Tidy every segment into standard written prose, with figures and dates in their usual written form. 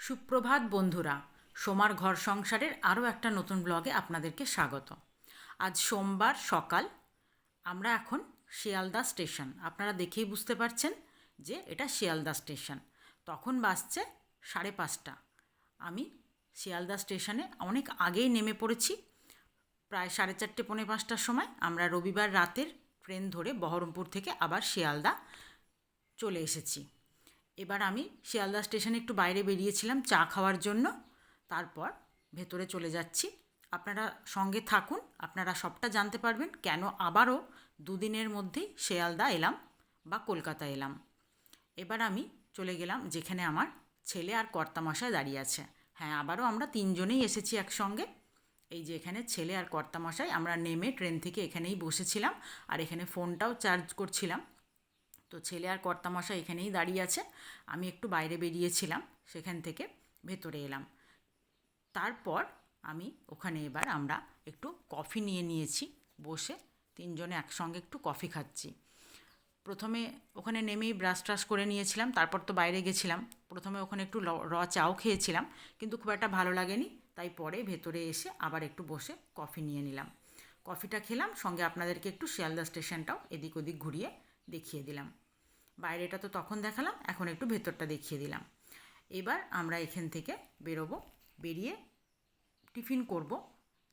সুপ্রভাত বন্ধুরা, সোমার ঘর সংসারের আরও একটা নতুন ব্লগে আপনাদেরকে স্বাগত। আজ সোমবার সকাল, আমরা এখন শিয়ালদা স্টেশন। আপনারা দেখেই বুঝতে পারছেন যে এটা শিয়ালদা স্টেশন। তখন বাজছে 5:30। আমি শিয়ালদা স্টেশনে অনেক আগেই নেমে পড়েছি। প্রায় 4:30 পৌনে 5টার সময় আমরা রবিবার রাতের ট্রেন ধরে বহরমপুর থেকে আবার শিয়ালদা চলে এসেছি। এবার আমি শিয়ালদা স্টেশনে একটু বাইরে বেরিয়েছিলাম চা খাওয়ার জন্য, তারপর ভেতরে চলে যাচ্ছি। আপনারা সঙ্গে থাকুন, আপনারা সবটা জানতে পারবেন কেন আবারও দুদিনের মধ্যেই শিয়ালদা এলাম বা কলকাতা এলাম। এবার আমি চলে গেলাম যেখানে আমার ছেলে আর কর্তামশাই দাঁড়িয়ে আছে। হ্যাঁ, আবারও আমরা তিনজনেই এসেছি একসঙ্গে। এই যে এখানে ছেলে আর কর্তামশাই, আমরা নেমে ট্রেন থেকে এখানেই বসেছিলাম আর এখানে ফোনটাও চার্জ করছিলাম। তো ছেলে আর কর্তামশাই এখানেই দাঁড়িয়ে আছে। আমি একটু বাইরে বেরিয়েছিলাম, সেখান থেকে ভেতরে এলাম। তারপর আমি ওখানে এবার আমরা একটু কফি নিয়ে নিয়েছি, বসে তিনজনে একসঙ্গে একটু কফি খাচ্ছি। প্রথমে ওখানে নেমেই ব্রাশ ট্রাশ করে নিয়েছিলাম, তারপর তো বাইরে গেছিলাম। প্রথমে ওখানে একটু চাও খেয়েছিলাম, কিন্তু খুব একটা ভালো লাগেনি। তাই পরে ভেতরে এসে আবার একটু বসে কফি নিয়ে নিলাম। কফিটা খেলাম, সঙ্গে আপনাদেরকে একটু শিয়ালদা স্টেশনটাও এদিক ওদিক ঘুরিয়ে দেখিয়ে দিলাম। বাইরেটা তো তখন দেখালাম, এখন একটু ভেতরটা দেখিয়ে দিলাম। এবার আমরা এখান থেকে বেরোবো, বেরিয়ে টিফিন করব।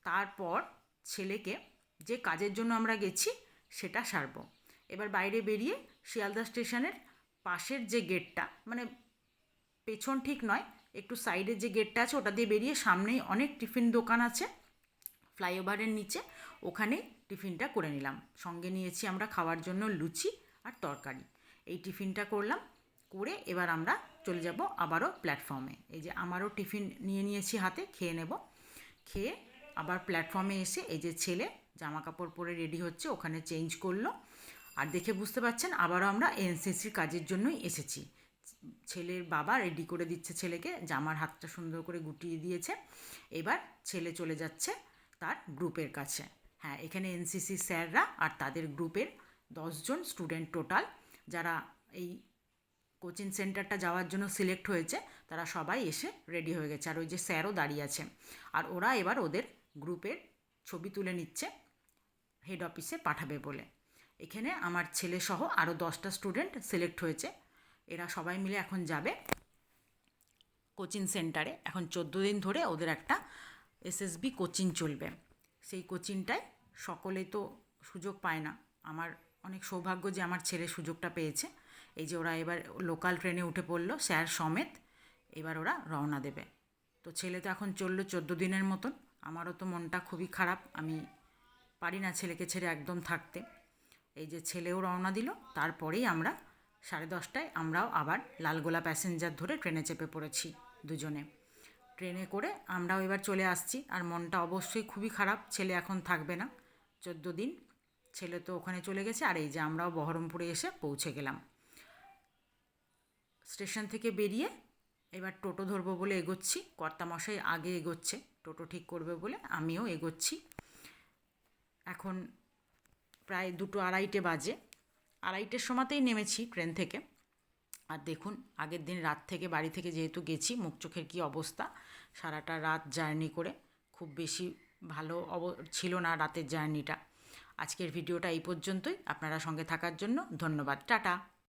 তারপর ছেলেকে যে কাজের জন্য আমরা গেছি সেটা সারবো। এবার বাইরে বেরিয়ে শিয়ালদা স্টেশনের পাশের যে গেটটা, মানে পেছন ঠিক নয়, একটু সাইডের যে গেটটা আছে ওটা দিয়ে বেরিয়ে সামনেই অনেক টিফিন দোকান আছে ফ্লাইওভারের নিচে, ওখানে টিফিনটা করে নিলাম। সঙ্গে নিয়েছি আমরা খাওয়ার জন্য লুচি আর তরকারি। এই টিফিনটা করলাম, করে এবার আমরা চলে যাব আবারও প্ল্যাটফর্মে। এই যে আমারও টিফিন নিয়ে নিয়েছি হাতে, খেয়ে নেব। খেয়ে আবার প্ল্যাটফর্মে এসে এই যে ছেলে জামা কাপড় পরে রেডি হচ্ছে, ওখানে চেঞ্জ করলো। আর দেখে বুঝতে পারছেন আবারও আমরা এনসিসির কাজের জন্যই এসেছি। ছেলের বাবা রেডি করে দিচ্ছে ছেলেকে, জামার হাতটা সুন্দর করে গুটিয়ে দিয়েছে। এবার ছেলে চলে যাচ্ছে তার গ্রুপের কাছে। হ্যাঁ, এখানে এনসিসি স্যাররা আর তাদের গ্রুপের 10জন স্টুডেন্ট টোটাল, যারা এই কোচিং সেন্টারটা যাওয়ার জন্য সিলেক্ট হয়েছে, তারা সবাই এসে রেডি হয়ে গেছে। আর ওই যে স্যারও দাঁড়িয়ে আছে। আর ওরা এবার ওদের গ্রুপের ছবি তুলে নিচ্ছে, হেড অফিসে পাঠাবে বলে। এখানে আমার ছেলে সহ আরও 10টা স্টুডেন্ট সিলেক্ট হয়েছে। এরা সবাই মিলে এখন যাবে কোচিং সেন্টারে। এখন 14 দিন ধরে ওদের একটা এসএসবি কোচিং চলবে। সেই কোচিংটায় সকলে তো সুযোগ পায় না। আমার অনেক সৌভাগ্য যে আমার ছেলে সুযোগটা পেয়েছে। এই যে ওরা এবার লোকাল ট্রেনে উঠে পড়লো স্যার সমেত, এবার ওরা রওনা দেবে। তো ছেলে তো এখন চললো 14 দিনের মতন। আমারও তো মনটা খুবই খারাপ, আমি পারি না ছেলেকে ছেড়ে একদম থাকতে। এই যে ছেলেও রওনা দিল, তারপরেই আমরা 10:30টায় আমরাও আবার লালগোলা প্যাসেঞ্জার ধরে ট্রেনে চেপে পড়েছি দুজনে। ট্রেনে করে আমরাও এবার চলে আসছি। আর মনটা অবশ্যই খুবই খারাপ, ছেলে এখন থাকবে না 14 দিন। ছেলে তো ওখানে চলে গেছে। আর এই যে আমরাও বহরমপুরে এসে পৌঁছে গেলাম। স্টেশন থেকে বেরিয়ে এবার টোটো ধরবো বলে এগোচ্ছি। কর্তামশাই আগে এগোচ্ছে টোটো ঠিক করবে বলে, আমিও এগোচ্ছি। এখন প্রায় 2:30 বাজে। 2:30 সময়তেই নেমেছি ট্রেন থেকে। আর দেখুন, আগের দিন রাত থেকে বাড়ি থেকে যেহেতু গেছি, মুখ চোখের কী অবস্থা। সারাটা রাত জার্নি করে খুব বেশি ভালো ছিল না রাতের জার্নিটা। আজকের ভিডিওটা এই পর্যন্তই। আপনারা সঙ্গে থাকার জন্য ধন্যবাদ। টাটা।